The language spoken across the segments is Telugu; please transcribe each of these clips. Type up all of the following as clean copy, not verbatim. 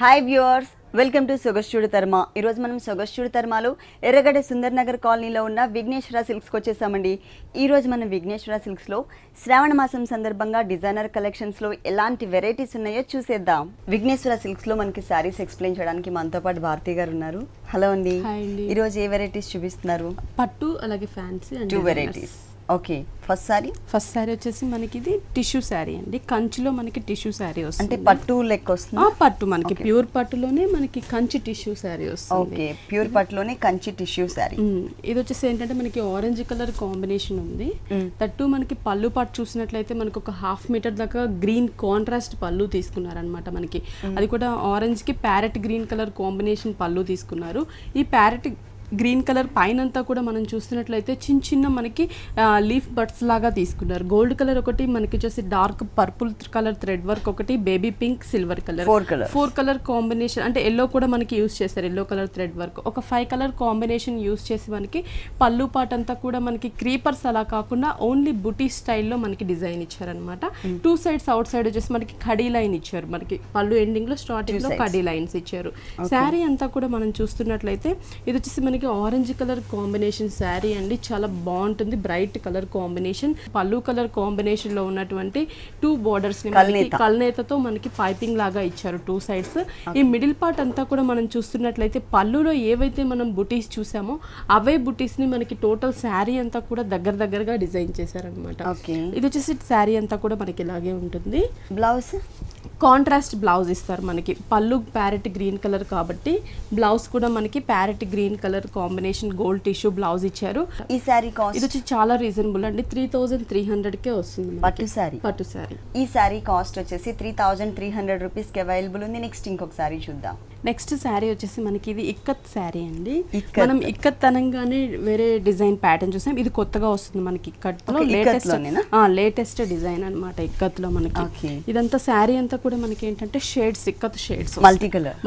Hi viewers, welcome to Sogaschudu Tarama. ఈరోజు మనం సొగస్చూడు తర్మలో ఎర్రగడ్డ సుందర్ నగర్ కాలనీలో ఉన్న విఘ్నేశ్వర సిల్క్స్కి వచ్చేసామండి. ఈరోజు మనం విఘ్నేశ్వర సిల్క్స్లో శ్రావణ మాసం సందర్భంగా డిజైనర్ కలెక్షన్స్లో ఎలాంటి వెరైటీస్ ఉన్నాయో చూసేద్దాం. విఘ్నేశ్వర సిల్క్స్లో మనకి శారీస్ ఎక్స్ప్లెయిన్ చేయడానికి మనతో పాటు భారతి గారు ఉన్నారు. హలో అండి. ఈరోజు ఏ వెరైటీస్ చూపిస్తున్నారు? పట్టు అలాగే fancy and 2 varieties. Okay, first sorry వచ్చేసి మనకి ఇది టిష్యూ సారీ అండి. కంచిలో మనకి టిష్యూ సారీ వస్తుంది. అంటే పట్టు లెక్క వస్తుంది. పట్టు మనకి ప్యూర్ పట్టులోనే మనకి కంచి టిష్యూ సారీ వస్తుంది. ఓకే, ప్యూర్ పట్టులోనే కంచి టిష్యూ సారీ. ఇది వచ్చేసి ఏంటంటే మనకి ఆరెంజ్ కలర్ కాంబినేషన్ ఉంది. తట్టు మనకి పళ్ళు పాటు చూసినట్లయితే మనకి ఒక 1/2 మీటర్ దాకా గ్రీన్ కాంట్రాస్ట్ పళ్ళు తీసుకున్నారనమాట. మనకి అది కూడా ఆరెంజ్ కి ప్యారెట్ గ్రీన్ కలర్ కాంబినేషన్ పళ్ళు తీసుకున్నారు. ఈ ప్యారెట్ గ్రీన్ కలర్ పైన అంతా కూడా మనం చూస్తున్నట్లయితే చిన్న చిన్న మనకి లీఫ్ బడ్స్ లాగా తీసుకున్నారు. గోల్డ్ కలర్ ఒకటి, మనకి వచ్చేసి dark purple colour thread work ఒకటి, baby pink, silver colour, 4 colour combination. అంటే ఎల్లో కూడా మనకి యూస్ చేస్తారు, ఎల్లో కలర్ థ్రెడ్ వర్క్. ఒక 5 కలర్ కాంబినేషన్ యూస్ చేసి మనకి పళ్ళు పాట అంతా కూడా మనకి క్రీపర్స్ అలా కాకుండా ఓన్లీ బుటీ స్టైల్లో మనకి డిజైన్ ఇచ్చారనమాట. 2 సైడ్స్ అవుట్ సైడ్ వచ్చేసి మనకి కడీ లైన్ ఇచ్చారు. మనకి పళ్ళు ఎండింగ్ లో స్టార్టింగ్ లో కడీ లైన్స్ ఇచ్చారు. శారీ అంతా కూడా మనం చూస్తున్నట్లయితే ఇది వచ్చేసి మనకి ఆరెంజ్ కలర్ కాంబినేషన్ శారీ అండి. చాలా బాగుంటుంది, బ్రైట్ కలర్ కాంబినేషన్. పళ్ళు కలర్ కాంబినేషన్ లో ఉన్నటువంటి 2 బోర్డర్స్ ని కల్నేతతో మనకి పైపింగ్ లాగా ఇచ్చారు 2 సైడ్స్. ఈ మిడిల్ పార్ట్ అంతా కూడా మనం చూస్తున్నట్లయితే పళ్ళులో ఏవైతే మనం బుటీస్ చూసామో అవే బుటీస్ ని మనకి టోటల్ శారీ అంతా కూడా దగ్గరగా డిజైన్ చేశారనమాట. ఇది వచ్చేసి శారీ అంతా కూడా మనకి ఇలాగే ఉంటుంది. బ్లౌజ్ కాంట్రాస్ట్ బ్లౌజ్ ఇస్తారు మనకి. పళ్ళు ప్యారెట్ గ్రీన్ కలర్ కాబట్టి బ్లౌజ్ కూడా మనకి parrot green colour combination gold tissue blouse ఇచ్చారు. ఈ సారీ కాస్ట్ ఇది వచ్చి చాలా రీజనబుల్ అండి, 3300 కే వస్తుంది పట్టు సారీ. ఈ సారీ కాస్ట్ వచ్చేసి 3300 రూపీస్ కి అవైలబుల్ ఉంది. నెక్స్ట్ ఇంకొక సారీ చూద్దాం. నెక్స్ట్ శారీ వచ్చేసి మనకి ఇది ఇక్కత్ శారీ అండి. మనం ఇక్కత్ అనగానే వేరే డిజైన్ ప్యాటర్న్ చూసాం, ఇది కొత్తగా వస్తుంది మనకి ఇక్కత్ లో లేటెస్ట్ డిజైన్ అనమాట. ఇక్కత్ లో మనకి ఇదంతా శారీ అంతా కూడా మనకి ఏంటంటే shades, ikat shades,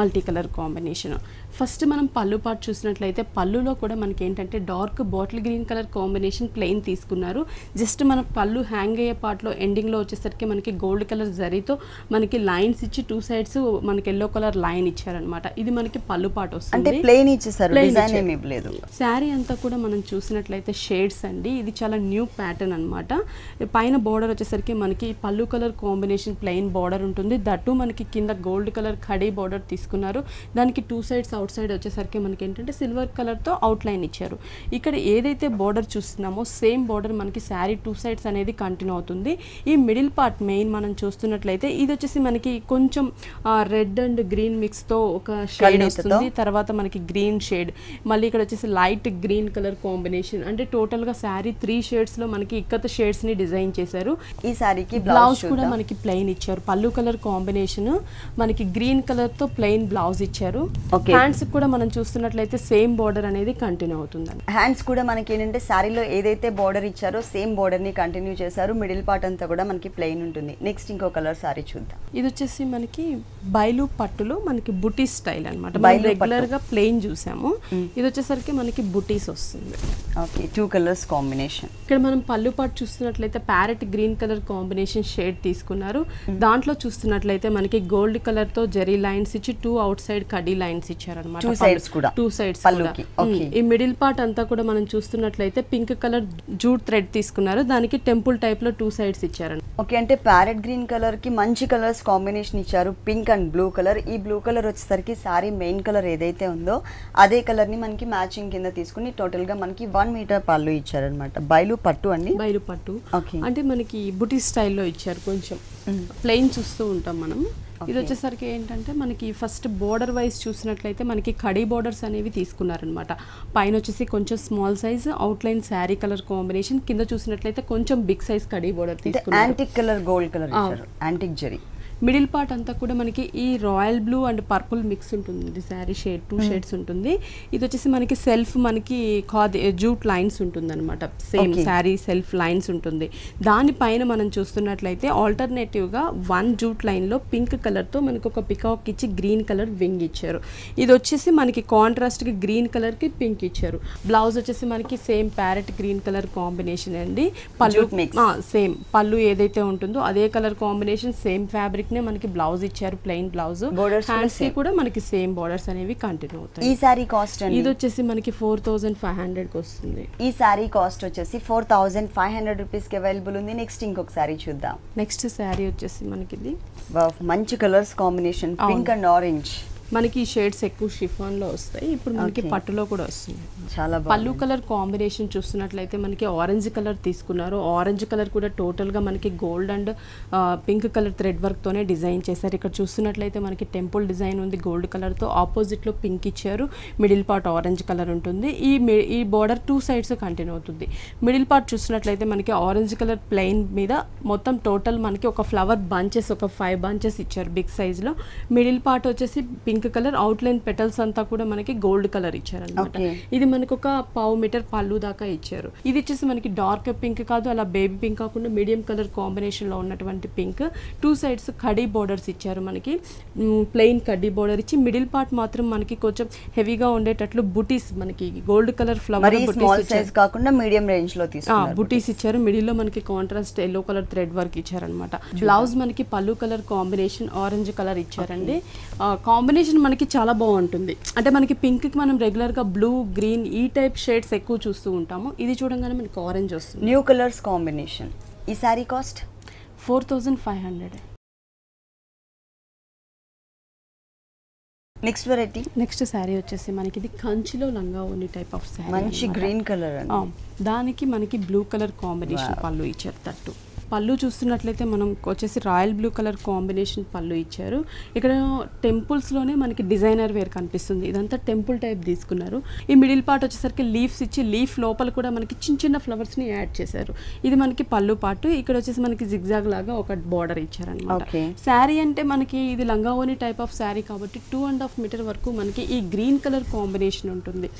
multi colour combination. First మనం పళ్ళు పాటు చూసినట్లయితే పళ్ళులో కూడా మనకి ఏంటంటే dark bottle green colour combination plain తీసుకున్నారు. జస్ట్ మన పళ్ళు హ్యాంగ్ అయ్యే పార్ట్లో ఎండింగ్ లో వచ్చేసరికి మనకి గోల్డ్ కలర్ జరీతో మనకి లైన్స్ ఇచ్చి 2 సైడ్స్ మనకి ఎల్లో కలర్ లైన్ ఇచ్చారనమాట. ఇది మనకి పళ్ళు పాటు వస్తుంది. శారీ అంతా కూడా మనం చూసినట్లయితే షేడ్స్ అండి. ఇది చాలా న్యూ ప్యాటర్న్ అనమాట. పైన బోర్డర్ వచ్చేసరికి మనకి పళ్ళు కలర్ కాంబినేషన్ ప్లెయిన్ బోర్డర్ ఉంటుంది. దట్టు మనకి కింద గోల్డ్ కలర్ ఖడీ బోర్డర్ తీసుకున్నారు. దానికి 2 సైడ్స్ అవుట్ సైడ్ వచ్చేసరికి మనకి ఏంటంటే సిల్వర్ కలర్ తో అవుట్ లైన్ ఇచ్చారు. ఇక్కడ ఏదైతే బోర్డర్ చూస్తున్నామో సేమ్ బోర్డర్ మనకి శారీ 2 సైడ్స్ అనేది కంటిన్యూ అవుతుంది. ఈ మిడిల్ పార్ట్ మెయిన్ మనం చూస్తున్నట్లయితే ఇది వచ్చేసి మనకి కొంచెం రెడ్ అండ్ గ్రీన్ మిక్స్ తో ఒక షేడ్ వస్తుంది. తర్వాత మనకి గ్రీన్ షేడ్, మళ్ళీ ఇక్కడ వచ్చేసి లైట్ గ్రీన్ కలర్ కాంబినేషన్. అంటే టోటల్ గా శారీ 3 షేడ్స్ లో మనకి ఇక్కత షేడ్స్ ని డిజైన్ చేశారు. ఈ శారీకి బ్లౌజ్ కూడా మనకి ప్లెయిన్ ఇచ్చారు. పళ్ళు కలర్ కాంబినేషన్ మనకి గ్రీన్ కలర్ తో ప్లెయిన్ బ్లౌజ్ ఇచ్చారు. హ్యాండ్స్ కూడా మనం చూస్తున్నట్లయితే సేమ్ బోర్డర్ అనేది కంటిన్యూ అవుతుంది. హ్యాండ్స్ కూడా మనకి ఏంటంటే శారీలో ఏదైతే బోర్డర్ ఇచ్చారో సేమ్ బోర్డర్ ని కంటిన్యూ చేశారు. మిడిల్ పార్ట్ అంతా కూడా మనకి ప్లెయిన్ ఉంటుంది. నెక్స్ట్ ఇంకో కలర్ సారీ చూద్దాం. ఇది వచ్చేసి మనకి బైలు పట్టులో మనకి బుటీ స్టైల్ అనమాట. రెగ్యులర్ గా ప్లెయిన్ చూసాము, ఇది వచ్చేసరికి మనకి బుటీస్ వస్తుంది. Okay, 2 colours combination. ఇక్కడ మనం పళ్ళు పాటు చూస్తున్నట్లయితే parrot green colour combination shade తీసుకున్నారు. దాంట్లో చూస్తున్నట్లయితే మనకి గోల్డ్ కలర్ తో జెరీ లైన్స్ ఇచ్చి 2 అవుట్ సైడ్ కడీ లైన్స్ ఇచ్చారనమాట. 2 సైడ్స్. ఈ మిడిల్ పార్ట్ అంతా కూడా మనం చూస్తున్నట్లయితే పింక్ కలర్ జూట్ థ్రెడ్ తీసుకున్నారు. దానికి టెంపుల్ టైప్ లో 2 సైడ్స్ ఇచ్చారండి. ఓకే, అంటే ప్యారెట్ గ్రీన్ కలర్ కి మంచి కలర్స్ కాంబినేషన్ ఇచ్చారు, పింక్ అండ్ బ్లూ కలర్. ఈ బ్లూ కలర్ వచ్చేసరికి సారీ మెయిన్ కలర్ ఏదైతే ఉందో అదే కలర్ ని మనకి మ్యాచింగ్ కింద తీసుకుని టోటల్ గా మనకి 1 మీటర్ పళ్ళు ఇచ్చారనమాట. బైలు పట్టు అండి. బైలు పట్టు అంటే మనకి బుటీ స్టైల్లో ఇచ్చారు. కొంచెం ప్లెయిన్ చూస్తూ ఉంటాం మనం. ఇది వచ్చేసరికి ఏంటంటే మనకి ఫస్ట్ బోర్డర్ వైజ్ చూసినట్లయితే మనకి కడీ బోర్డర్స్ అనేవి తీసుకున్నారనమాట. పైన వచ్చేసి కొంచెం small size out line sari colour combination, కింద చూసినట్లయితే కొంచెం బిగ్ సైజ్ కడీ బోర్డర్ తీసుకున్నారు. యాంటిక్ కలర్ గోల్డ్ కలర్ ఇచ్చారు, యాంటిక్ జరీ. మిడిల్ పార్ట్ అంతా కూడా మనకి ఈ royal blue and purple mix ఉంటుంది. శారీ షేడ్ 2 షేడ్స్ ఉంటుంది. ఇది వచ్చేసి మనకి సెల్ఫ్ మనకి జూట్ లైన్స్ ఉంటుంది అనమాట. సేమ్ శారీ సెల్ఫ్ లైన్స్ ఉంటుంది. దానిపైన మనం చూస్తున్నట్లయితే ఆల్టర్నేటివ్ గా 1 జూట్ లైన్ లో పింక్ కలర్ తో మనకి ఒక పికాక్ ఇచ్చి గ్రీన్ కలర్ వింగ్ ఇచ్చారు. ఇది వచ్చేసి మనకి కాంట్రాస్ట్ కి గ్రీన్ కలర్ కి పింక్ ఇచ్చారు. బ్లౌజ్ వచ్చేసి మనకి same parrot green colour combination అండి. పళ్ళు సేమ్ పళ్ళు ఏదైతే ఉంటుందో అదే కలర్ కాంబినేషన్, సేమ్ ఫ్యాబ్రిక్ నే మనకి బ్లౌజ్ ఇచ్చారు, ప్లెయిన్ బ్లౌజ్. Borders హ్యాండ్స్ కి కూడా మనకి సేమ్ బోర్డర్స్ అనేవి కంటిన్యూ అవుతాయి. ఈ సారీ కాస్ట్ అండి ఇది వచ్చేసి మనకి 4500 కి వస్తుంది. ఈ సారీ కాస్ట్ వచ్చేసి 4500 రూపీస్ కి అవైలబుల్ ఉంది. నెక్స్ట్ ఇంకొక సారీ చూద్దాం. నెక్స్ట్ శారీ వచ్చేసి మనకి ఇది మంచి colours combination, pink and orange. మనకి ఈ షేడ్స్ ఎక్కువ షిఫాన్ లో వస్తాయి. ఇప్పుడు మనకి Okay. పట్టులో కూడా వస్తుంది. చాలా పళ్ళు కలర్ కాంబినేషన్ చూస్తున్నట్లయితే మనకి ఆరెంజ్ కలర్ తీసుకున్నారు. ఆరెంజ్ కలర్ కూడా టోటల్ గా మనకి gold and pink colour thread work తోనే డిజైన్ చేశారు. ఇక్కడ చూస్తున్నట్లయితే మనకి టెంపుల్ డిజైన్ ఉంది గోల్డ్ కలర్ తో, ఆపోజిట్ లో పింక్ ఇచ్చారు, మిడిల్ పార్ట్ ఆరెంజ్ కలర్ ఉంటుంది. ఈ బోర్డర్ 2 సైడ్స్ కంటిన్యూ అవుతుంది. మిడిల్ పార్ట్ చూస్తున్నట్లయితే మనకి ఆరెంజ్ కలర్ ప్లెయిన్ మీద మొత్తం టోటల్ మనకి ఒక ఫ్లవర్ బంచెస్, ఒక 5 బంచెస్ ఇచ్చారు బిగ్ సైజ్ లో. మిడిల్ పార్ట్ వచ్చేసి pink colour, out line petals అంతా కూడా మనకి గోల్డ్ కలర్ ఇచ్చారు అనమాట. Okay. ఇది మనకి ఒక 1/2 మీటర్ పళ్ళు దాకా ఇచ్చారు. ఇది వచ్చేసి మనకి డార్క్ పింక్ కాదు, అలా బేబీ పింక్ కాకుండా మీడియం కలర్ కాంబినేషన్ లో ఉన్నటువంటి పింక్. 2 సైడ్స్ కడ్డీ బోర్డర్స్ ఇచ్చారు మనకి, ప్లెయిన్ కడ్డీ బోర్డర్ ఇచ్చి మిడిల్ పార్ట్ మాత్రం మనకి కొంచెం హెవీగా ఉండేటట్లు బుటీస్, మనకి gold colour flower small size కాకుండా మీడియం రేంజ్ లో తీసుకున్నారు. బుటీస్ ఇచ్చారు. మిడిల్ లో మనకి contrast yellow colour thread work ఇచ్చారనమాట. బ్లౌజ్ మనకి పళ్ళు కలర్ కాంబినేషన్ ఆరెంజ్ కలర్ ఇచ్చారండి. కాంబినేషన్ మనకి చాలా బాగుంటుంది. అంటే మనకి పింక్ కి మనం రెగ్యులర్ గా బ్లూ, గ్రీన్ ఈ టైప్ షేడ్స్ ఎక్కువ చూస్తూ ఉంటాము. ఇది చూడంగానే మనకి ఆరెంజ్ వస్తుంది. New colours combination. ఈ sari cost 4500. Next variety. Next sari వచ్చేసి మనకి ఇది కంచిలో లంగా ఓని టైప్ ఆఫ్ శారీ. మంచి గ్రీన్ కలర్ అండి. దానికి మనకి బ్లూ కలర్ కాంబినేషన్ పళ్ళు ఇచ్చారు. తట్టు పళ్ళు చూస్తున్నట్లయితే మనం వచ్చేసి రాయల్ బ్లూ కలర్ కాంబినేషన్ పళ్ళు ఇచ్చారు. ఇక్కడ టెంపుల్స్లోనే మనకి డిజైనర్ వేర్ కనిపిస్తుంది. ఇదంతా టెంపుల్ టైప్ తీసుకున్నారు. ఈ మిడిల్ పార్ట్ వచ్చేసరికి లీవ్స్ ఇచ్చి లీఫ్ లోపల కూడా మనకి చిన్న చిన్న ఫ్లవర్స్ని యాడ్ చేశారు. ఇది మనకి పళ్ళు పార్ట్. ఇక్కడ వచ్చేసి మనకి జిగ్జాగ్ లాగా ఒక బార్డర్ ఇచ్చారనమాట. శారీ అంటే మనకి ఇది లంగావోని టైప్ ఆఫ్ శారీ కాబట్టి 2.5 మీటర్ వరకు మనకి ఈ గ్రీన్ కలర్ కాంబినేషన్ ఉంటుంది.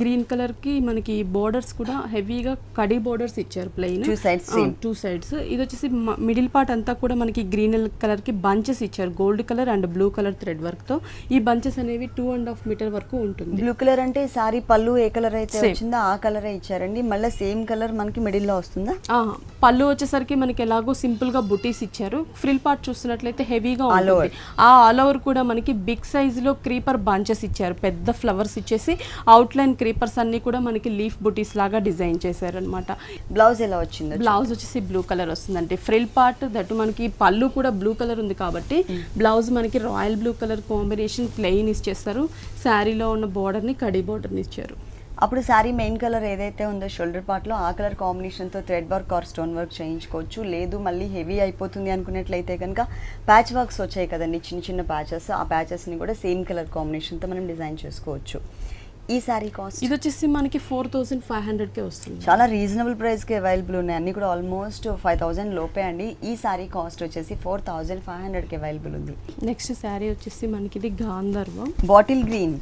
గ్రీన్ కలర్ కి మనకి బోర్డర్స్ కూడా హెవీగా కడీ బోర్డర్స్ ఇచ్చారు, ప్లెయిన్ 2 సైడ్స్. ఇది వచ్చేసి మిడిల్ పార్ట్ అంతా కూడా మనకి గ్రీన్ కలర్ కి బంచెస్ ఇచ్చారు, gold colour and blue colour thread work తో. ఈ బంచెస్ అనేవి 2.5 మీటర్ వరకు ఉంటుంది. బ్లూ కలర్ అంటే సారీ పళ్ళు ఏ కలర్ అయితే వచ్చిందో ఆ కలర్ ఇచ్చారండి. మళ్ళీ సేమ్ కలర్ మనకి మిడిల్ లో వస్తుందా? పళ్ళు వచ్చేసరికి మనకి ఎలాగో సింపుల్ గా బుటీస్ ఇచ్చారు. ఫ్రిల్ పార్ట్ చూస్తున్నట్లయితే హెవీగా ఉంటుంది. ఆ ఆల్ ఓవర్ కూడా మనకి బిగ్ సైజ్ లో క్రీపర్ బంచెస్ ఇచ్చారు, పెద్ద ఫ్లవర్స్ ఇచ్చేసి అవుట్ లైన్ క్రీపర్స్ అన్ని కూడా మనకి లీఫ్ బుటీస్ లాగా డిజైన్ చేశారు అనమాట. బ్లౌజ్ ఎలా వచ్చింది? బ్లౌజ్ వచ్చేసి బ్లూ కలర్ వస్తుంది. అంటే ఫ్రిల్ పార్ట్ దట్టు మనకి పళ్ళు కూడా బ్లూ కలర్ ఉంది కాబట్టి బ్లౌజ్ మనకి royal blue colour combination plain ఇచ్చేస్తారు. శారీలో ఉన్న బోర్డర్ ని కడీ బోర్డర్ ని ఇచ్చారు. అప్పుడు శారీ మెయిన్ కలర్ ఏదైతే ఉందో షోల్డర్ పార్ట్ లో ఆ కలర్ కాంబినేషన్ తో thread work or stone work చేయించుకోవచ్చు. లేదు మళ్ళీ హెవీ అయిపోతుంది అనుకున్నట్లయితే కనుక ప్యాచ్ వర్క్స్ వచ్చాయి కదండి, చిన్న చిన్న ప్యాచెస్. ఆ ప్యాచెస్ ని కూడా సేమ్ కలర్ కాంబినేషన్ తో మనం డిజైన్ చేసుకోవచ్చు. ఈ సారీ కాస్ట్ ఇది వచ్చేసి మనకి 4500 కే వస్తుంది. చాలా రీజనబుల్ ప్రైస్ కి అవైలబుల్ ఉన్నాయి. అన్ని కూడా ఆల్మోస్ట్ 5000 లోపే అండి. ఈ సారీ కాస్ట్ వచ్చేసి 4500 కి అవైలబుల్ ఉంది. నెక్స్ట్ సారీ వచ్చేసి మనకి ఇది గాంధర్వ బాటిల్ గ్రీన్,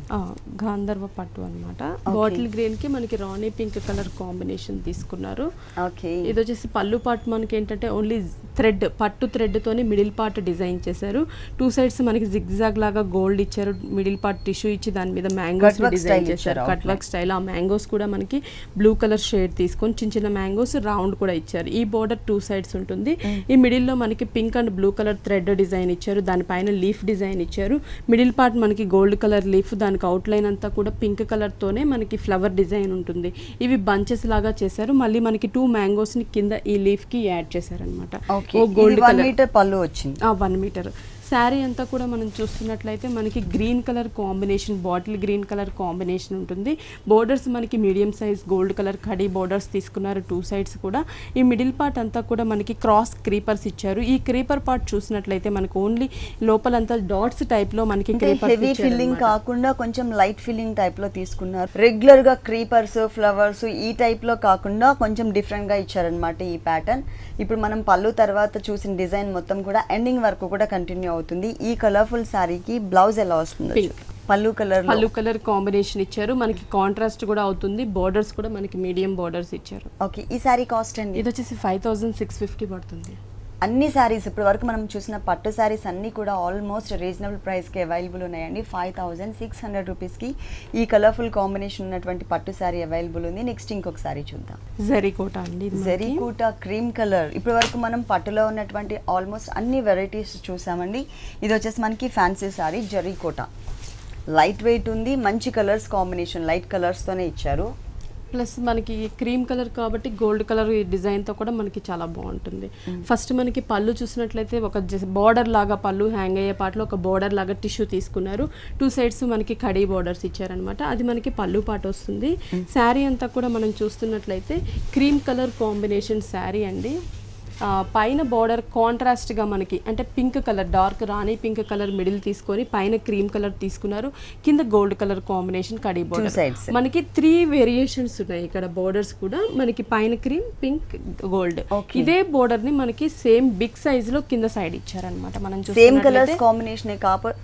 గాంధర్వ పట్టు అన్నమాట. బాటిల్ గ్రీన్ కి మనకి రాణి పింక్ కలర్ కాంబినేషన్ తీసుకున్నారు. ఓకే. ఇది వచ్చేసి పళ్ళు పార్ట్ మనకి ఏంటంటే ఓన్లీ థ్రెడ్, పట్టు థ్రెడ్ తోనే మిడిల్ పార్ట్ డిజైన్ చేశారు. 2 సైడ్స్ మనకి జిగ్జాగ్ లాగా గోల్డ్ ఇచ్చారు. మిడిల్ పార్ట్ టిష్యూ ఇచ్చి దాని మీద మ్యాంగోస్ డిజైన్ చేశారు, కట్ వర్క్ స్టైల్. ఆ మ్యాంగోస్ కూడా మనకి బ్లూ కలర్ షేడ్ తీసుకొని చిన్న చిన్న మ్యాంగోస్ రౌండ్ కూడా ఇచ్చారు. ఈ బోర్డర్ 2 సైడ్స్ ఉంటుంది. ఈ మిడిల్ లో మనకి pink and blue colour thread design ఇచ్చారు, దానిపైన లీఫ్ డిజైన్ ఇచ్చారు. మిడిల్ పార్ట్ మనకి గోల్డ్ కలర్ లీఫ్, దానికి అవుట్ లైన్ అంతా కూడా పింక్ కలర్ తోనే మనకి ఫ్లవర్ డిజైన్ ఉంటుంది. ఇవి బంచెస్ లాగా చేశారు. మళ్ళీ మనకి 2 మ్యాంగోస్ ని కింద ఈ లీఫ్ కి యాడ్ చేశారు అనమాట. గోల్డ్ కలర్ 1 మీటర్ పళ్ళు వచ్చింది. 1 మీటర్. శారీ అంతా కూడా మనం చూస్తున్నట్లయితే మనకి green colour combination, bottle green colour combination ఉంటుంది. బోర్డర్స్ మనకి medium size gold colour khadi borders తీసుకున్నారు 2 సైడ్స్ కూడా. ఈ మిడిల్ పార్ట్ అంతా కూడా మనకి క్రాస్ క్రీపర్స్ ఇచ్చారు. ఈ క్రీపర్ పార్ట్ చూసినట్లయితే మనకు ఓన్లీ లోపలంతా డాట్స్ టైప్ లో మనకి హెవీ ఫిల్లింగ్ కాకుండా కొంచెం లైట్ ఫిల్లింగ్ టైప్ లో తీసుకున్నారు. రెగ్యులర్ గా క్రీపర్స్, ఫ్లవర్స్ ఈ టైప్ లో కాకుండా కొంచెం డిఫరెంట్ గా ఇచ్చారనమాట ఈ ప్యాటర్న్. ఇప్పుడు మనం పళ్ళు తర్వాత చూసిన డిజైన్ మొత్తం కూడా ఎండింగ్ వరకు కూడా కంటిన్యూ అవుతుంది. ఈ కలర్ఫుల్ సారీకి బ్లౌజ్ ఎలా వస్తుంది? పళ్ళు కలర్ కాంబినేషన్ ఇచ్చారు. మనకి కాంట్రాస్ట్ కూడా అవుతుంది. బోర్డర్స్ కూడా మనకి మీడియం బోర్డర్స్ ఇచ్చారు. ఓకే. ఈ సారీ కాస్ట్ అండి? ఇది వచ్చేసి 5650 పడుతుంది. అన్ని శారీస్ ఇప్పటి వరకు మనం చూసిన పట్టు శారీస్ అన్నీ కూడా ఆల్మోస్ట్ రీజనబుల్ ప్రైస్కి అవైలబుల్ ఉన్నాయండి. 5600 రూపీస్కి ఈ కలర్ఫుల్ కాంబినేషన్ ఉన్నటువంటి పట్టు శారీ అవైలబుల్ ఉంది. నెక్స్ట్ ఇంకొక శారీ చూద్దాం. జరీకోట అండి, జరీకోట క్రీమ్ కలర్. ఇప్పటి వరకు మనం పట్టులో ఉన్నటువంటి ఆల్మోస్ట్ అన్ని వెరైటీస్ చూసామండి. ఇది వచ్చేసి మనకి fancy sari zari kota, light weight ఉంది, మంచి కలర్స్ కాంబినేషన్, లైట్ కలర్స్తోనే ఇచ్చారు. ప్లస్ మనకి క్రీమ్ కలర్ కాబట్టి గోల్డ్ కలర్ డిజైన్తో కూడా మనకి చాలా బాగుంటుంది. ఫస్ట్ మనకి పళ్ళు చూసినట్లయితే ఒక బార్డర్ లాగా పళ్ళు హ్యాంగ్ అయ్యే పాటలో ఒక బార్డర్ లాగా టిష్యూ తీసుకున్నారు. 2 సైడ్స్ మనకి కడీ బార్డర్స్ ఇచ్చారనమాట. అది మనకి పళ్ళు పాట వస్తుంది. శారీ అంతా కూడా మనం చూస్తున్నట్లయితే క్రీమ్ కలర్ కాంబినేషన్ శారీ అండి. పైన బార్డర్ కాంట్రాస్ట్గా మనకి అంటే పింక్ కలర్, డార్క్ రాణి పింక్ కలర్ మిడిల్ తీసుకొని పైన క్రీమ్ కలర్ తీసుకున్నారు. కింద gold colour combination khadi border. మనకి 3 వేరియేషన్స్ ఉన్నాయి ఇక్కడ బోర్డర్స్ కూడా. మనకి పైన క్రీమ్, పింక్, గోల్డ్. ఇదే బోర్డర్ ని మనకి సేమ్ బిగ్ సైజ్ లో కింద సైడ్ ఇచ్చారనమాట. మనం సేమ్ కలర్స్ కాంబినేషన్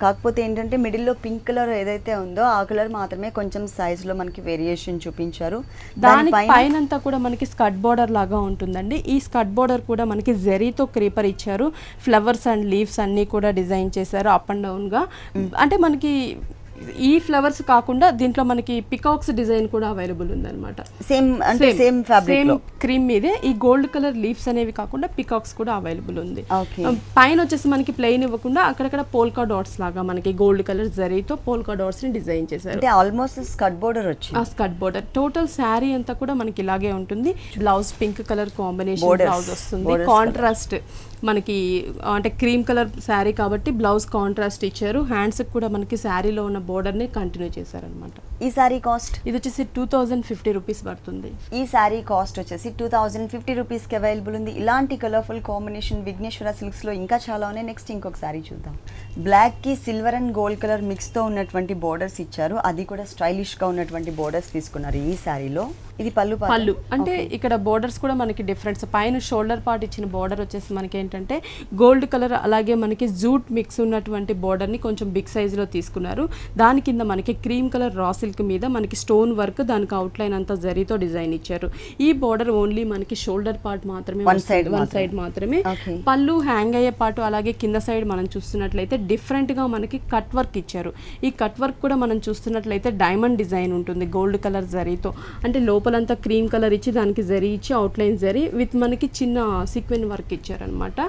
కాకపోతే ఏంటంటే మిడిల్ లో పింక్ కలర్ ఏదైతే ఉందో ఆ కలర్ మాత్రమే కొంచెం సైజ్ లో మనకి వేరియేషన్ చూపించారు. దాని పైన అంతా కూడా మనకి స్కర్ట్ బార్డర్ లాగా ఉంటుందండి. ఈ స్కర్ట్ బార్డర్ కూడా మనకి జరీతో క్రీపర్ ఇచ్చారు. ఫ్లవర్స్ అండ్ లీవ్స్ అన్ని కూడా డిజైన్ చేశారు అప్ అండ్ డౌన్ గా. అంటే మనకి ఈ ఫ్లవర్స్ కాకుండా దీంట్లో మనకి పికాక్స్ డిజైన్ కూడా అవైలబుల్ ఉందన్నమాట. సేమ్ ఫ్యాబ్రిక్ లో క్రీమ్ మీదే ఈ గోల్డ్ కలర్ లీవ్స్ అనేవి కాకుండా పికాక్స్ కూడా అవైలబుల్ ఉంది. పైన వచ్చేసి మనకి ప్లెయిన్ ఇవ్వకుండా అక్కడక్కడ పోల్కా డాట్స్ లాగా మనకి గోల్డ్ కలర్ జరీతో పోల్కా డాట్స్ ని డిజైన్ చేశారు. అంటే ఆల్మోస్ట్ స్కర్ట్ బోర్డర్ వచ్చింది. ఆ స్కర్ట్ బోర్డర్ టోటల్ శారీ అంతా కూడా మనకి ఇలాగే ఉంటుంది. Blouse pink colour combination blouse వస్తుంది. కాంట్రాస్ట్ మనకి అంటే క్రీమ్ కలర్ శారీ కాబట్టి బ్లౌజ్ కాంట్రాస్ట్ ఇచ్చారు. హ్యాండ్స్ కూడా మనకి శారీలో ఉన్న బోర్డర్ ని కంటిన్యూ చేశారనమాట. ఈ శారీ కాస్ట్ ఇది వచ్చేసి 2050 రూపీస్ పడుతుంది. ఈ శారీ కాస్ట్ వచ్చేసి 2050 రూపీస్ కి అవైలబుల్ ఉంది. ఇలాంటి కలర్ఫుల్ కాంబినేషన్ విఘ్నేశ్వర సిల్క్స్ లో ఇంకా చాలా ఉన్నాయి. నెక్స్ట్ ఇంకొక శారీ చూద్దాం. బ్లాక్ కి silver and gold colour mix తో ఉన్నటువంటి బోర్డర్స్ ఇచ్చారు. అది కూడా స్టైలిష్ గా ఉన్నటువంటి బోర్డర్స్ తీసుకున్నారు ఈ శారీలో. ఇది పళ్ళు అంటే ఇక్కడ బోర్డర్స్ కూడా మనకి డిఫరెన్స్. పైన షోల్డర్ పార్ట్ ఇచ్చిన బోర్డర్ వచ్చేసి మనకి ఏంటంటే గోల్డ్ కలర్ అలాగే మనకి జూట్ మిక్స్ ఉన్నటువంటి బోర్డర్ ని కొంచెం బిగ్ సైజ్ లో తీసుకున్నారు. దాని కింద మనకి క్రీమ్ కలర్ రా సిల్క్ మీద మనకి స్టోన్ వర్క్, దానికి అవుట్ లైన్ అంతా జరీతో డిజైన్ ఇచ్చారు. ఈ బోర్డర్ ఓన్లీ మనకి షోల్డర్ పార్ట్ మాత్రమే, వన్ సైడ్ మాత్రమే. పళ్ళు హ్యాంగ్ అయ్యే పార్ట్ అలాగే కింద సైడ్ మనం చూస్తున్నట్లయితే డిఫరెంట్ గా మనకి కట్ వర్క్ ఇచ్చారు. ఈ కట్ వర్క్ కూడా మనం చూస్తున్నట్లయితే డైమండ్ డిజైన్ ఉంటుంది గోల్డ్ కలర్ జరీతో. అంటే లోపలంతా క్రీమ్ కలర్ ఇచ్చి దానికి జరీ ఇచ్చి అవుట్ లైన్ జరీ విత్ మనకి చిన్న సీక్వెన్ వర్క్ ఇచ్చారనమాట.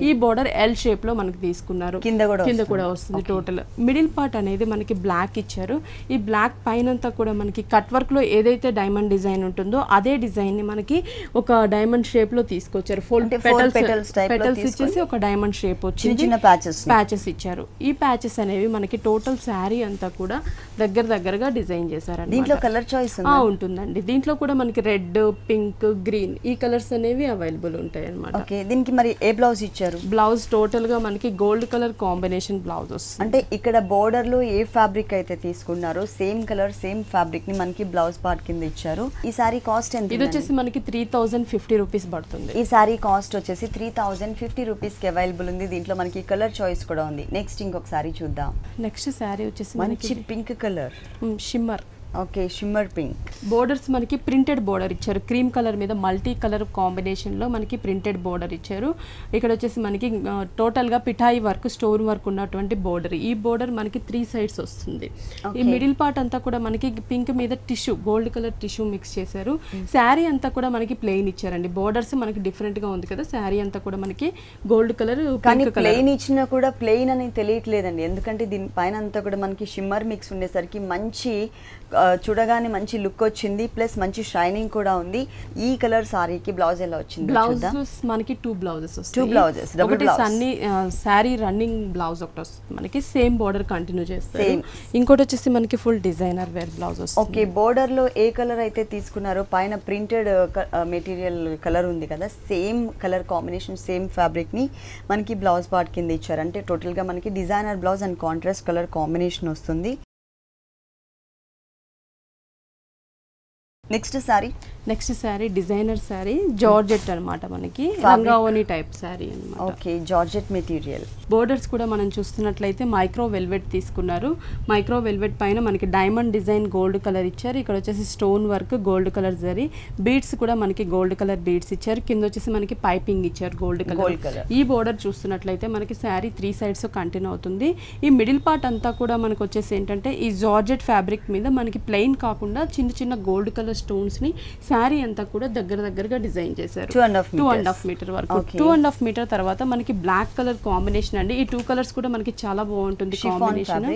ఈ బోర్డర్ ఎల్ షేప్ లో మనకి తీసుకున్నారు. కింద కూడా వస్తుంది. టోటల్ మిడిల్ పార్ట్ అనేది మనకి బ్లాక్ ఇచ్చారు. ఈ బ్లాక్ పైన అంతా కూడా మనకి కట్ వర్క్ లో ఏదైతే డైమండ్ డిజైన్ ఉంటుందో అదే డిజైన్ ని మనకి ఒక డైమండ్ షేప్ లో తీసుకొచ్చారు. పెటల్స్ ఇచ్చేసి ఒక డైమండ్ షేప్ వచ్చింది. ప్యాచెస్ ఇచ్చారు. ఈ ప్యాచెస్ అనేవి మనకి టోటల్ శారీ అంతా కూడా దగ్గరగా డిజైన్ చేశారు. దీంట్లో కలర్ చాయిస్ ఉంటుందండి. దీంట్లో కూడా మనకి రెడ్, పింక్, గ్రీన్ ఈ కలర్స్ అనేవి అవైలబుల్ ఉంటాయి అన్నమాట. దీనికి మరి ఏ బ్లౌజ్ ఇచ్చారు? బ్లౌజ్ టోటల్ గా మనకి గోల్డ్ కలర్ కాంబినేషన్ బ్లౌజ్ వస్తుంది. అంటే ఇక్కడ బోర్డర్ లో ఏ ఫ్యాబ్రిక్ అయితే తీసుకున్నారో సేమ్ కలర్ సేమ్ ఫ్యాబ్రిక్ ని మనకి బ్లౌజ్ పార్ట్ కింద ఇచ్చారు. ఈ సారీ కాస్ట్ ఎంత? ఇది వచ్చేసి మనకి 3050 రూపీస్ పడుతుంది. ఈ సారీ కాస్ట్ వచ్చేసి 3050 రూపీస్ కి అవైలబుల్ ఉంది. దీంట్లో మనకి కలర్ చాయిస్ కూడా ఉంది. నెక్స్ట్ ఇంకొక సారీ చూద్దాం. నెక్స్ట్ సారీ వచ్చేసి మంచి pink colour shimmer. Okay, shimmer pink. Borders మనకి ప్రింటెడ్ బోర్డర్ ఇచ్చారు. క్రీమ్ కలర్ మీద మల్టీ కలర్ కాంబినేషన్ లో మనకి ప్రింటెడ్ బోర్డర్ ఇచ్చారు. ఇక్కడ వచ్చేసి మనకి టోటల్ గా పిఠాయి వర్క్, స్టోన్ వర్క్ ఉన్నటువంటి బోర్డర్. ఈ బోర్డర్ మనకి 3 సైడ్స్ వస్తుంది. ఈ మిడిల్ పార్ట్ అంతా కూడా మనకి పింక్ మీద tissue, gold colour tissue mix చేశారు. శారీ అంతా కూడా మనకి ప్లెయిన్ ఇచ్చారండి. బోర్డర్స్ మనకి డిఫరెంట్ గా ఉంది కదా. శారీ అంతా కూడా మనకి గోల్డ్ కలర్, కానీ ప్లెయిన్ ఇచ్చినా కూడా ప్లెయిన్ అని తెలియట్లేదండి. ఎందుకంటే దీని పైన అంతా కూడా మనకి షిమ్మర్ మిక్స్ ఉండేసరికి మంచి చూడగానే మంచి లుక్ వచ్చింది. ప్లస్ మంచి షైనింగ్ కూడా ఉంది. ఈ కలర్ సారీకి బ్లౌజ్ ఎలా వచ్చింది? బ్లౌజెస్ మనకి 2 బ్లౌజెస్ వస్తాయి. 2 బ్లౌజెస్, డబుల్ బ్లౌజ్. అన్ని సారీ రన్నింగ్ బ్లౌజ్ ఒకటి వస్తుంది మనకి. సేమ్ బోర్డర్ కంటిన్యూ చేస్తారు. ఇంకోటి వచ్చేసి మనకి ఫుల్ డిజైనర్ వేర్ బ్లౌజ్ వస్తుంది. ఓకే, బోర్డర్ లో ఏ కలర్ అయితే తీసుకున్నారో పైన ప్రింటెడ్ మెటీరియల్ కలర్ ఉంది కదా, same colour combination same fabric ని మనకి బ్లౌజ్ పార్ట్ కింద ఇచ్చారు. అంటే టోటల్ గా మనకి designer blouse and contrast colour combination వస్తుంది. Next sari next sari designer sari georgette అన్నమాట, మనకి లంగావోని టైప్ శారీ అన్నమాట. Okay, georgette material. బోర్డర్స్ కూడా మనం చూస్తున్నట్లయితే మైక్రో వెల్వెట్ తీసుకున్నారు. మైక్రో వెల్వెట్ పైన మనకి డైమండ్ డిజైన్ గోల్డ్ కలర్ ఇచ్చారు. ఇక్కడ వచ్చేసి stone work gold colour zari, beads కూడా మనకి గోల్డ్ కలర్ బీడ్స్ ఇచ్చారు. కింద వచ్చేసి మనకి పైపింగ్ ఇచ్చారు గోల్డ్ కలర్. ఈ బోర్డర్ చూస్తున్నట్లయితే మనకి శారీ 3 sides కంటిన్యూ అవుతుంది. ఈ మిడిల్ పార్ట్ అంతా కూడా మనకు వచ్చేసి ఏంటంటే ఈ జార్జెట్ ఫ్యాబ్రిక్ మీద మనకి ప్లెయిన్ కాకుండా చిన్న చిన్న గోల్డ్ కలర్ స్టోన్స్ ని శారీ అంతా కూడా దగ్గరగా డిజైన్ చేశారు. 2.5 మీటర్ వరకు. 2.5 మీటర్ తర్వాత మనకి బ్లాక్ కలర్ కాంబినేషన్ అండి. ఈ 2 కలర్స్ కూడా మనకి చాలా బాగుంటుంది కాంబినేషన్.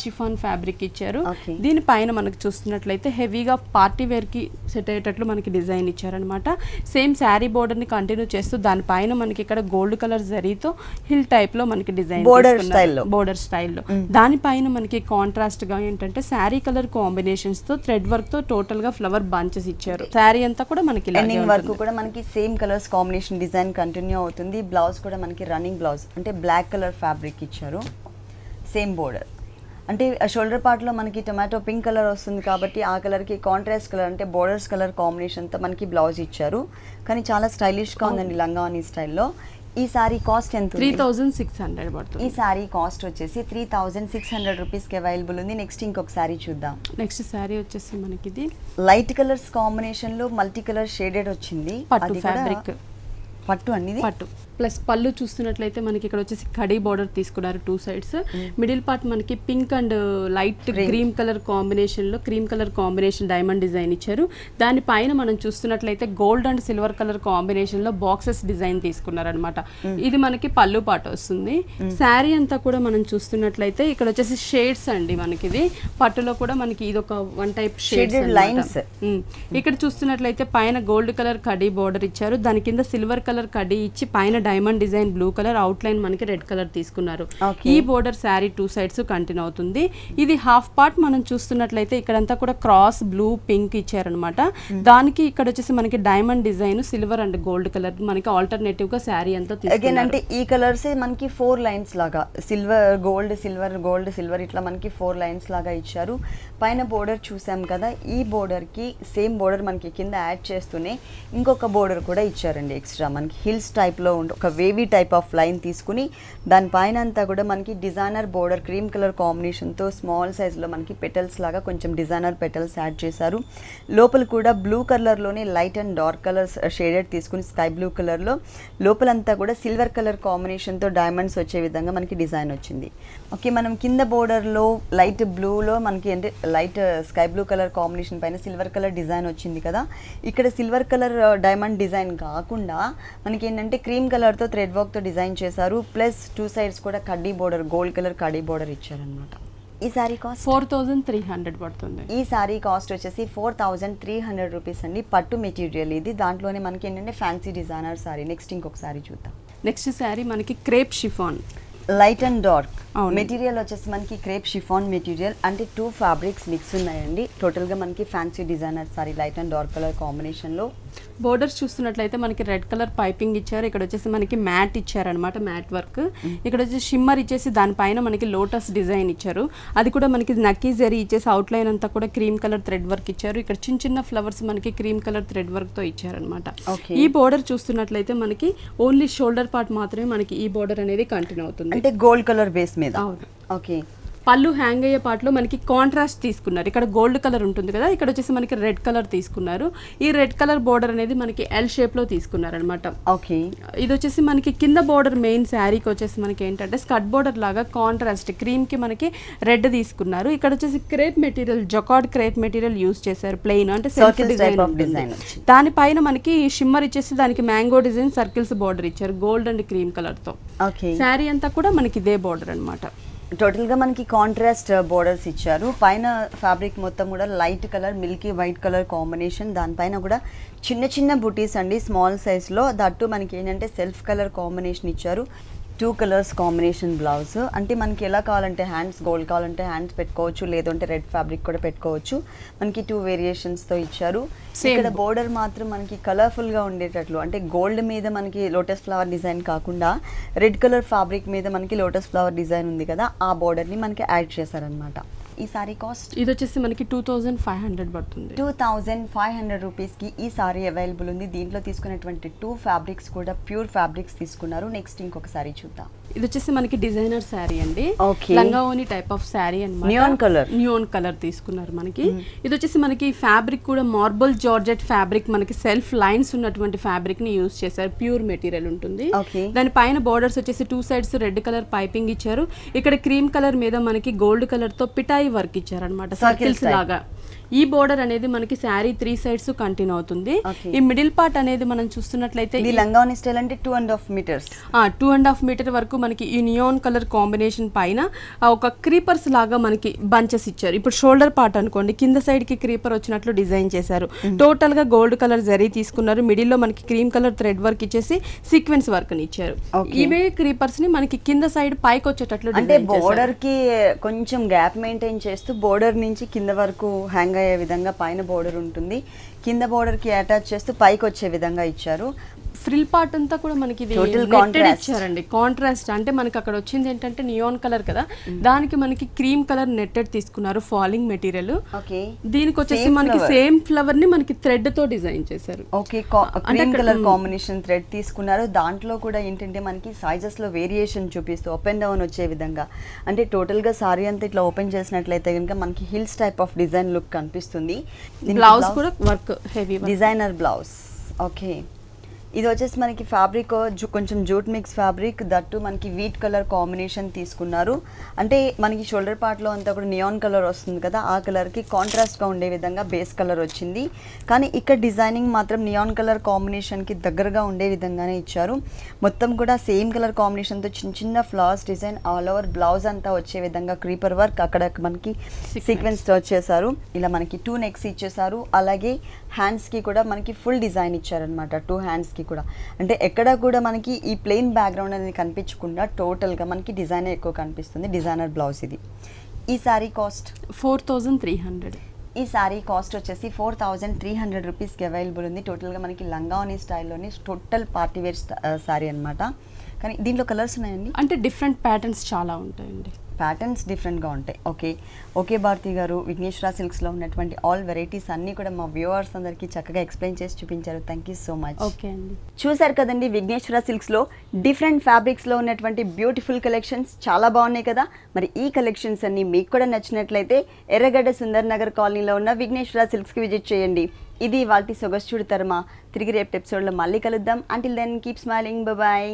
షిఫాన్ ఫ్యాబ్రిక్ ఇచ్చారు. దీనిపైన మనకి చూస్తున్నట్లయితే హెవీగా పార్టీ వేర్ కి సెట్ అయ్యేటట్లు మనకి డిజైన్ ఇచ్చారనమాట. సేమ్ శారీ బోర్డర్ ని కంటిన్యూ చేస్తూ దానిపైన మనకి ఇక్కడ గోల్డ్ కలర్ జరీతో హిల్ టైప్ లో మనకి డిజైన్ బోర్డర్ స్టైల్లో. దానిపైన మనకి కాంట్రాస్ట్ గా ఏంటంటే శారీ కలర్ కాంబినేషన్స్ తో థ్రెడ్ వర్క్ తో టోటల్ గా ఫ్లవర్ బంచెస్ ఇచ్చారు. శారీ అంతా కూడా మనకి ఎండింగ్ వరకు కూడా మనకి same colours combination design continue అవుతుంది. బ్లౌజ్ కూడా మనకి రన్నింగ్ బ్లౌజ్ అంటే బ్లాక్ కలర్ ఫ్యాబ్రిక్ ఇచ్చారు. సేమ్ బోర్డర్ అంటే షోల్డర్ పార్ట్లో మనకి టొమాటో పింక్ కలర్ వస్తుంది కాబట్టి ఆ కలర్కి కాంట్రాస్ట్ కలర్ అంటే బోర్డర్స్ కలర్ కాంబినేషన్తో మనకి బ్లౌజ్ ఇచ్చారు. కానీ చాలా స్టైలిష్గా ఉందండి లంగావని స్టైల్లో. ఈ సారీ కాస్ట్ ఎంత? 3600 పడుతుంది. ఈ సారీ కాస్ట్ వచ్చేసి 3600 రూపీస్కి అవైలబుల్ ఉంది. నెక్స్ట్ ఇంకొక సారీ చూద్దాం. నెక్స్ట్ సారీ వచ్చేసి మనకి ఇది లైట్ కలర్స్ కాంబినేషన్లో మల్టీ కలర్ షేడెడ్ వచ్చింది. పట్టు ఫ్యాబ్రిక్, పట్టు అనేది పట్టు ప్లస్ పళ్ళు చూస్తున్నట్లయితే మనకి ఇక్కడ వచ్చేసి కడీ బార్డర్ తీసుకున్నారు 2 sides. మిడిల్ పార్ట్ మనకి pink and light cream colour combination diamond design ఇచ్చారు. దానిపైన మనం చూస్తున్నట్లయితే gold and silver colour combination లో బాక్సెస్ డిజైన్ తీసుకున్నారు అనమాట. ఇది మనకి పళ్ళు పార్ట్ వస్తుంది. శారీ అంతా కూడా మనం చూస్తున్నట్లయితే ఇక్కడ వచ్చేసి షేడ్స్ అండి. మనకి ఇది పట్టులో కూడా మనకి ఇది ఒక 1 type షేడ్స్ లైన్స్. ఇక్కడ చూస్తున్నట్లయితే పైన గోల్డ్ కలర్ కడీ బార్డర్ ఇచ్చారు. దాని కింద సిల్వర్ కలర్ కడీ ఇచ్చి పైన diamond design blue colour out line మనకి రెడ్ కలర్ తీసుకున్నారు. ఈ బోర్డర్ శారీ 2 sides కంటిన్యూ అవుతుంది. ఇది హాఫ్ పార్ట్ మనం చూస్తున్నట్లయితే ఇక్కడంతా కూడా క్రాస్ బ్లూ పింక్ ఇచ్చారనమాట. దానికి ఇక్కడ వచ్చేసి మనకి diamond design silver and gold colour మనకి ఆల్టర్నేటివ్ గా శారీ అంతా తీసుకున్నారు. అంటే ఈ కలర్స్ మనకి 4 lines లాగా silver gold silver gold silver ఇట్లా మనకి 4 lines లాగా ఇచ్చారు. పైన బోర్డర్ చూసాం కదా, ఈ బోర్డర్ కి సేమ్ బోర్డర్ మనకి కింద యాడ్ చేస్తూనే ఇంకొక బోర్డర్ కూడా ఇచ్చారండి ఎక్స్ట్రా. మనకి హిల్స్ టైప్ లో ఒక వేవీ టైప్ ఆఫ్ లైన్ తీసుకుని దానిపైన అంతా కూడా మనకి డిజైనర్ బోర్డర్ క్రీమ్ కలర్ కాంబినేషన్తో స్మాల్ సైజ్లో మనకి పెటల్స్ లాగా కొంచెం డిజైనర్ పెటల్స్ యాడ్ చేశారు. లోపల కూడా బ్లూ కలర్లోనే light and dark colours shaded తీసుకుని స్కై బ్లూ కలర్లో లోపలంతా కూడా సిల్వర్ కలర్ కాంబినేషన్తో డైమండ్స్ వచ్చే విధంగా మనకి డిజైన్ వచ్చింది. ఓకే, మనం కింద బోర్డర్లో లైట్ బ్లూలో మనకి అంటే light sky blue colour combination పైన సిల్వర్ కలర్ డిజైన్ వచ్చింది కదా. ఇక్కడ సిల్వర్ కలర్ డైమండ్ డిజైన్ కాకుండా మనకి ఏంటంటే క్రీమ్ కలర్తో థ్రెడ్ వర్క్తో డిజైన్ చేశారు. ప్లస్ 2 sides కూడా కడ్డీ బోర్డర్ గోల్డ్ కలర్ కడ్డీ బోర్డర్ ఇచ్చారనమాట. ఈ సారీ కాస్ట్ 4300 పడుతుంది. ఈ సారీ కాస్ట్ వచ్చేసి 4300 రూపీస్ అండి. పట్టు మెటీరియల్ ఇది. దాంట్లోనే మనకి ఏంటంటే ఫ్యాన్సీ డిజైనర్ సారీ. నెక్స్ట్ ఇంకొక సారీ చూద్దాం. నెక్స్ట్ సారీ మనకి crepe chiffon light and dark material వచ్చేసి మనకి క్రేప్ షిఫాన్ మెటీరియల్ అంటే 2 ఫ్యాబ్రిక్స్ మిక్స్ ఉన్నాయండి. టోటల్గా మనకి fancy designer sorry light and dark colour కాంబినేషన్లో. బోర్డర్స్ చూస్తున్నట్లయితే మనకి రెడ్ కలర్ పైపింగ్ ఇచ్చారు. ఇక్కడ వచ్చేసి మనకి మ్యాట్ ఇచ్చారనమాట, మ్యాట్ వర్క్. ఇక్కడ వచ్చేసి షిమ్మర్ ఇచ్చేసి దానిపైన మనకి లోటస్ డిజైన్ ఇచ్చారు. అది కూడా మనకి నక్కీ జరీ ఇచ్చేసి అవుట్ లైన్ అంతా కూడా క్రీమ్ కలర్ థ్రెడ్ వర్క్ ఇచ్చారు. ఇక్కడ చిన్న చిన్న ఫ్లవర్స్ మనకి క్రీమ్ కలర్ థ్రెడ్ వర్క్ తో ఇచ్చారనమాట. ఈ బోర్డర్ చూస్తున్నట్లయితే మనకి ఓన్లీ షోల్డర్ పార్ట్ మాత్రమే మనకి ఈ బోర్డర్ అనేది కంటిన్యూ అవుతుంది. అంటే గోల్డ్ కలర్ బేస్ మీద. ఓకే, పళ్ళు హ్యాంగ్ అయ్యే పార్ట్లో మనకి కాంట్రాస్ట్ తీసుకున్నారు. ఇక్కడ గోల్డ్ కలర్ ఉంటుంది కదా, ఇక్కడ వచ్చేసి మనకి రెడ్ కలర్ తీసుకున్నారు. ఈ రెడ్ కలర్ బోర్డర్ అనేది మనకి ఎల్ షేప్ లో తీసుకున్నారు అనమాట. ఓకే, ఇది వచ్చేసి మనకి కింద బోర్డర్ మెయిన్ శారీకి వచ్చేసి మనకి ఏంటంటే స్కర్ట్ బోర్డర్ లాగా కాంట్రాస్ట్ క్రీమ్ కి మనకి రెడ్ తీసుకున్నారు. ఇక్కడ వచ్చేసి crepe material jacquard crepe material use చేశారు. ప్లెయిన్ అంటే సెల్ఫ్ డిజైన్. దానిపైన మనకి షిమ్మర్ ఇచ్చేసి దానికి మ్యాంగో డిజైన్ సర్కిల్స్ బోర్డర్ ఇచ్చారు గోల్డ్ అండ్ క్రీమ్ కలర్ తో. శారీ అంతా కూడా మనకి ఇదే బోర్డర్ అనమాట. టోటల్గా మనకి కాంట్రాస్ట్ బోర్డర్స్ ఇచ్చారు. పైన ఫ్యాబ్రిక్ మొత్తం కూడా light colour Milky white colour combination. దానిపైన కూడా చిన్న చిన్న బుటీస్ అండి స్మాల్ సైజ్లో. దట్టు మనకి ఏంటంటే సెల్ఫ్ కలర్ కాంబినేషన్ ఇచ్చారు. 2 colors కాంబినేషన్ బ్లౌజ్. అంటే మనకి ఎలా కావాలంటే హ్యాండ్స్ గోల్డ్ కావాలంటే హ్యాండ్స్ పెట్టుకోవచ్చు, లేదంటే రెడ్ ఫ్యాబ్రిక్ కూడా పెట్టుకోవచ్చు. మనకి 2 వేరియేషన్స్తో ఇచ్చారు. ఇక్కడ బోర్డర్ మాత్రం మనకి కలర్ఫుల్గా ఉండేటట్లు అంటే గోల్డ్ మీద మనకి లోటస్ ఫ్లవర్ డిజైన్ కాకుండా రెడ్ కలర్ ఫ్యాబ్రిక్ మీద మనకి లోటస్ ఫ్లవర్ డిజైన్ ఉంది కదా, ఆ బోర్డర్ని మనకి యాడ్ చేశారనమాట. ఈ సారీ కాస్ట్ ఇది వచ్చేసి మనకి 2500 పడుతుంది. 2500 రూపీస్కి ఈ సారీ అవైలబుల్ ఉంది. దీంట్లో తీసుకున్నటువంటి 2 ఫ్యాబ్రిక్స్ కూడా ప్యూర్ ఫ్యాబ్రిక్స్ తీసుకున్నారు. నెక్స్ట్ ఇంకొక సారీ చూద్దాం. ఇది వచ్చేసి మనకి డిజైనర్ శారీ అండి. Okay. లంగావోని టైప్ ఆఫ్ శారీ అన్నమాట. నియాన్ కలర్ తీసుకున్నారు మనకి. ఇది వచ్చేసి మనకి ఫ్యాబ్రిక్ కూడా మార్బుల్ జార్జెట్ ఫ్యాబ్రిక్, మనకి సెల్ఫ్ లైన్స్ ఉన్నటువంటి ఫ్యాబ్రిక్ ని యూజ్ చేశారు. ప్యూర్ మెటీరియల్ ఉంటుంది. దాని పైన బోర్డర్స్ వచ్చేసి 2 సైడ్స్ రెడ్ కలర్ పైపింగ్ ఇచ్చారు. ఇక్కడ క్రీమ్ కలర్ మీద మనకి గోల్డ్ కలర్ తో పిటాయి వర్క్ ఇచ్చారు అనమాట, సర్కిల్స్ లాగా. ఈ బోర్డర్ అనేది మనకి శారీ 3 సైడ్స్ కంటిన్యూ అవుతుంది. ఈ మిడిల్ పార్ట్ అనేది మనం చూస్తున్నట్లయితే లంగావోని స్టైల్ అంటే 2.5 మీటర్స్ 2.5 మీటర్ వరకు మనకి ఈ నియాన్ కలర్ కాంబినేషన్ పైన ఒక క్రీపర్స్ లాగా మనకి బంచెస్ ఇచ్చారు. ఇప్పుడు షోల్డర్ పార్ట్ అనుకోండి, కింద సైడ్ కి క్రీపర్ వచ్చినట్లు డిజైన్ చేశారు. టోటల్ గా గోల్డ్ కలర్ జరీ తీసుకున్నారు. మిడిల్ లో మనకి క్రీమ్ కలర్ థ్రెడ్ వర్క్ ఇచ్చేసి సీక్వెన్స్ వర్క్ ని ఇచ్చారు. ఇవే క్రీపర్స్ ని మనకి కింద సైడ్ పైకి వచ్చేటట్లు అంటే బోర్డర్ కి కొంచెం గ్యాప్ మెయింటైన్ చేస్తూ బోర్డర్ నుంచి కింద వరకు హ్యాంగ్ అయ్యే విధంగా పైన బోర్డర్ ఉంటుంది, కింద బోర్డర్ కి అటాచ్ చేస్తూ పైకి వచ్చే విధంగా ఇచ్చారు. ఫ్రిల్ పార్ట్ అంతా కూడా మనకి ఇచ్చారండి. కాంట్రాస్ట్ అంటే మనకి అక్కడ వచ్చింది ఏంటంటే నియాన్ కలర్ కదా, దానికి మనకి క్రీమ్ కలర్ నెట్టెడ్ తీసుకున్నారు, ఫాలింగ్ మెటీరియల్. దీనికి వచ్చేసి మనకి సేమ్ ఫ్లవర్ ని మనకి థ్రెడ్ తో డిజైన్ చేశారు. Okay, cream colour combination thread తీసుకున్నారు. దాంట్లో కూడా ఏంటంటే మనకి సైజెస్ లో వేరియేషన్ చూపిస్తూ అప్ అండ్ డౌన్ వచ్చే విధంగా, అంటే టోటల్ గా సారీ అంతా ఇట్లా ఓపెన్ చేసినట్లయితే కనుక మనకి hills type of design look కనిపిస్తుంది. బ్లౌజ్ కూడా work heavy designer blouse. Okay, ఇది వచ్చేసి మనకి ఫ్యాబ్రిక్ కొంచెం జూట్ మిక్స్ ఫ్యాబ్రిక్, దట్టు మనకి వీట్ కలర్ కాంబినేషన్ తీసుకున్నారు. అంటే మనకి షోల్డర్ పార్ట్లో అంతా కూడా నియాన్ కలర్ వస్తుంది కదా, ఆ కలర్కి కాంట్రాస్ట్గా ఉండే విధంగా బేస్ కలర్ వచ్చింది. కానీ ఇక్కడ డిజైనింగ్ మాత్రం నియాన్ కలర్ కాంబినేషన్కి దగ్గరగా ఉండే విధంగానే ఇచ్చారు. మొత్తం కూడా సేమ్ కలర్ కాంబినేషన్తో చిన్న చిన్న flowers design all over blouse అంతా వచ్చే విధంగా క్రీపర్ వర్క్ అక్కడ మనకి సీక్వెన్స్తో వచ్చేసారు. ఇలా మనకి 2 నెక్స్ ఇచ్చేసారు. అలాగే హ్యాండ్స్కి కూడా మనకి ఫుల్ డిజైన్ ఇచ్చారనమాట. 2 హ్యాండ్స్కి కూడా అంటే ఎక్కడ కూడా మనకి ఈ ప్లెయిన్ బ్యాక్గ్రౌండ్ అనేది కనిపించకుండా టోటల్గా మనకి డిజైన్ ఎక్కువ కనిపిస్తుంది. డిజైనర్ బ్లౌజ్ ఇది. ఈ సారీ కాస్ట్ 4300. ఈ సారీ కాస్ట్ వచ్చేసి 4300 రూపీస్కి అవైలబుల్ ఉంది. టోటల్గా మనకి లంగావోని స్టైల్లోని టోటల్ పార్టీ వేర్ సారీ అనమాట. కానీ దీంట్లో కలర్స్ ఉన్నాయండి, అంటే డిఫరెంట్ ప్యాటర్న్స్ చాలా ఉంటాయండి. ప్యాటర్న్స్ డిఫరెంట్గా ఉంటాయి. ఓకే భారతి గారు, విఘ్నేశ్వర సిల్క్స్లో ఉన్నటువంటి ఆల్ వెరైటీస్ అన్నీ కూడా మా వ్యూవర్స్ అందరికీ చక్కగా ఎక్స్ప్లెయిన్ చేసి చూపించారు. Thank you so much. Okay అండి, చూసారు కదండి విఘ్నేశ్వర సిల్క్స్లో డిఫరెంట్ ఫ్యాబ్రిక్స్లో ఉన్నటువంటి బ్యూటిఫుల్ కలెక్షన్స్ చాలా బాగున్నాయి కదా. మరి ఈ కలెక్షన్స్ అన్నీ మీకు కూడా నచ్చినట్లయితే ఎర్రగడ్డ సుందర్ నగర్ కాలనీలో ఉన్న విఘ్నేశ్వర సిల్క్స్కి విజిట్ చేయండి. ఇది వాటి సొగస్చూడు తర్మ. తిరిగి రేపు ఎపిసోడ్లో మళ్ళీ కలుద్దాం. Until then keep smiling, bye.